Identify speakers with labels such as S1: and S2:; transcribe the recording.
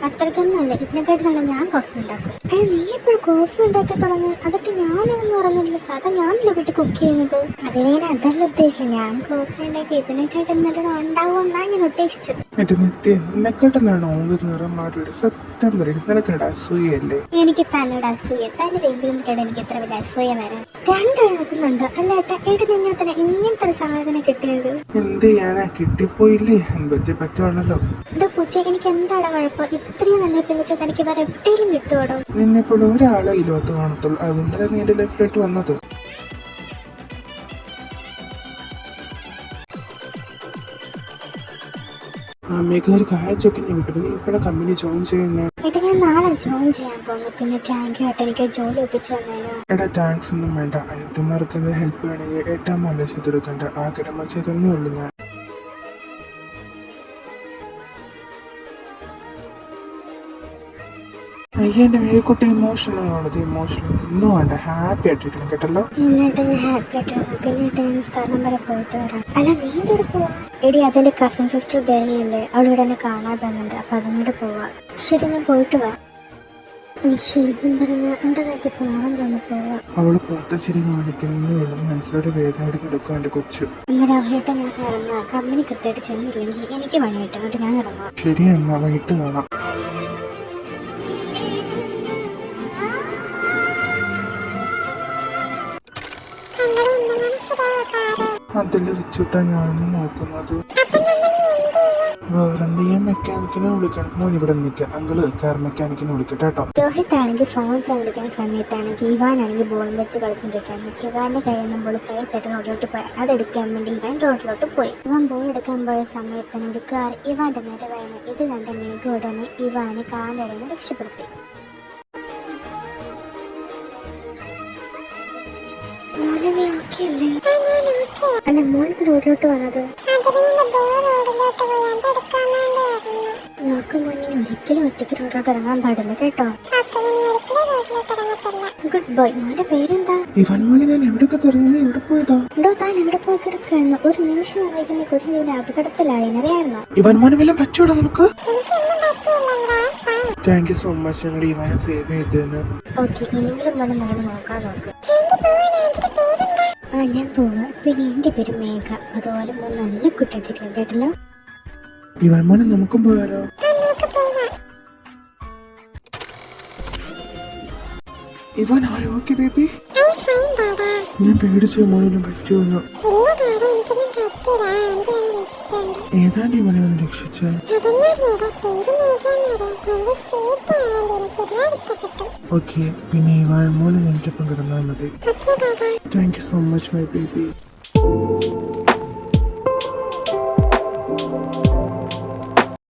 S1: അത്രയ്ക്കൊന്നുമല്ല, ഇതിനെക്കാട്ടി നല്ല ഞാൻ കോഫി ഉണ്ടാക്കും. അയ്യോ, നീ എപ്പോഴും കോഫി ഉണ്ടാക്കി തുടങ്ങി? അതൊട്ട് ഞാനതെന്ന് പറഞ്ഞില്ല, സാധാ ഞാനല്ലേ വീട്ടിൽ കുക്ക് ചെയ്യുന്നത്. അതിനെ അതല്ല ഉദ്ദേശിച്ചത്, ഞാൻ കോഫി ഉണ്ടാക്കി ഇതിനെക്കാട്ടും നല്ലോണം ഉണ്ടാവുമെന്നാണ് ഞാൻ ഉദ്ദേശിച്ചത്. എനിക്ക് തന്നോട് അസൂയ, തന്നെ രീതിയിലാണ് എനിക്ക് എത്ര വലിയ അസൂയ വരാൻ. രണ്ടെഴുതുന്നുണ്ട് അല്ല ഏട്ടാ, ഏട്ടാ നിങ്ങൾ തന്നെ ഇങ്ങനത്തെ ഒരു സാധനം കിട്ടിയത്
S2: എന്ത് ചെയ്യാനാ, കിട്ടിപ്പോയില്ലേ, വെച്ചേ പറ്റുവാണല്ലോ.
S1: എന്റെ പൂച്ച, എനിക്ക് എന്താണ് കുഴപ്പം? ഇത്രയും നല്ല പിന്നിച്ചത് എനിക്ക് വേറെ എവിടെയും കിട്ടുവാടോ?
S2: നിന്നെപ്പോൾ ഒരാളെ ഈ ലോകത്ത് കാണത്തുള്ളൂ, അതുകൊണ്ടല്ലേ നീ എന്റെ ലൈഫിലോട്ട് വന്നത്. അമ്മയ്ക്ക് ഒരു കാഴ്ചയൊക്കെ ഞാൻ വിട്ടു. നീ ഇപ്പോഴാണ് കമ്പനി ജോയിൻ ചെയ്യുന്നത്?
S1: ഏട്ടാ, ഞാൻ നാളെ ജോയിൻ ചെയ്യാൻ പോകുന്നു. പിന്നെ താങ്ക് യു ഏട്ടാ, എനിക്ക് ജോലി ഒപ്പിച്ചു തന്നേനോ.
S2: എടാ, താങ്ക്സ് ഒന്നും വേണ്ട. അനിയത്തിമാർക്ക് ഹെൽപ്പ് വേണമെങ്കിൽ ഏട്ടാമല്ല ചെയ്തെടുക്കണ്ട, ആ കിടമ ചെയ്തേ ഉള്ളൂ ഞാൻ. അയ്യ, എന്റെ മേൽക്കുട്ടി ഇമോഷണൽ ആണത്. ഇമോഷണൽ ഒന്നും വേണ്ട, ഹാപ്പി ആയിട്ടിരിക്കണം കേട്ടല്ലോ.
S1: എന്നിട്ട് ഹാപ്പി ആയിട്ടാണ്. പിന്നെ സ്ഥലം വരെ പോയിട്ട് വരാം. അല്ല, നീ ഇതോടെ പോവാ? എടി, അതിന്റെ കസിൻ സിസ്റ്റർ ദേഹിയല്ലേ, അവളിവിടെ എന്നെ കാണാൻ പോകുന്നുണ്ട്. അപ്പൊ അതിനോട് പോവാ. ശരി, ഞാൻ പോയിട്ട് വാ. എനിക്ക് ശരിക്കും പറഞ്ഞ അവിടെ കാര്യത്തിൽ പോകാൻ തോന്നി പോവാ.
S2: അവള് പുറത്ത് ചിരി കാണിക്കുന്നേ ഉള്ളൂ, മനസ്സിലൊരു വേദന എടുക്കും എന്റെ കൊച്ചു.
S1: ഇന്ന് രാവിലെ ഞാൻ ഇറങ്ങാം. കമ്പനി കൃത്യമായിട്ട് ചെന്നില്ലെങ്കിൽ എനിക്ക് പണി കിട്ടും. എന്നിട്ട് ഞാൻ ഇറങ്ങാം.
S2: ശരി, എന്നാ വൈകിട്ട് കാണാം. അതില് റിച്ചുട്ടാ ഞാനും നോക്കുന്നത്. വേറെന്തെങ്കിലും മെക്കാനിക്കിനെ വിളിക്കണം. മോൻ ഇവിടെ നിൽക്കാം, അങ്കിള് കാർ മെക്കാനിക്കിനെ വിളിക്കട്ടെ കേട്ടോ.
S1: രോഹിത് ആണെങ്കിൽ ഫോൺ ചെയ്തിരിക്കുന്ന സമയത്താണെങ്കിൽ ഇവാനാണെങ്കിൽ ബോൾ വെച്ച് കളിച്ചോണ്ടിരിക്കുകയാണ്. ഇവാന്റെ കയ്യിൽ നിന്ന് ബോൾ കൈ തട്ടി റോഡിലോട്ട് പോയി. അതെടുക്കാൻ വേണ്ടി ഇവാൻ റോഡിലോട്ട് പോയി. ഇവാൻ ബോൾ എടുക്കാൻ പോയ സമയത്താണ് ഒരു കാർ ഇവാന്റെ നേരെ വരുന്നത്. ഇത് കണ്ട മേഘ ഉടനെ ഇവാനെ കാറിന്റെ ഇടയിൽ നിന്ന് രക്ഷപ്പെടുത്തി. അല്ല, മോൾക്ക് റോഡിലോട്ട് വന്നത് നോക്ക് മോനെ, ഒരിക്കലും ഒറ്റയ്ക്ക് റോഡിലോട്ട് ഇറങ്ങാൻ പാടില്ല കേട്ടോ. Good boy. മോന്റെ പേരെന്താ?
S2: ഇവൻ മോനെ, ഞാൻ എവിടെയൊക്കെ തിരഞ്ഞു, നീ എവിടെ പോയതാ?
S1: എടോ, താൻ എവിടെ പോയി കിടക്കായിരുന്നു? ഒരു നിമിഷം വൈകുന്ന കൊച്ചു നിന്റെ അപകടത്തിലായി, അറിയായിരുന്നോ?
S2: ഇവൻ മോനെ വല്ലതും പറ്റൂടാ നമുക്ക്? താങ്ക് യു സോ മച്ച്, ഞങ്ങളുടെ ഇവാനെ സേവ് ചെയ്തതിന്.
S1: ഓക്കെ, ഇനിയെങ്കിലും മോനെ നല്ലോണം നോക്കാൻ നോക്ക്. ആ, ഞാൻ പോവാ. പിന്നെ എന്റെ പേര് മേഘ. അതുപോലെ മോൻ നല്ല കുട്ടിട്ടിരിക്കണം കേട്ടല്ലോ.
S2: ഇവൻ മോനെ, നമുക്കും പോയാലോ? ഇവൻ ആരോഗ്യ ബേബി, ഞാൻ പേടിച്ചു മോനും പറ്റുമോ? ഏതാണ്ട് ഇവനെ ഒന്ന് രക്ഷിച്ച. ഓക്കെ, പിന്നെ ഇവൻ മോനെ നെഞ്ചപ്പം കിടന്നാൽ മതി. Thank you so much my baby.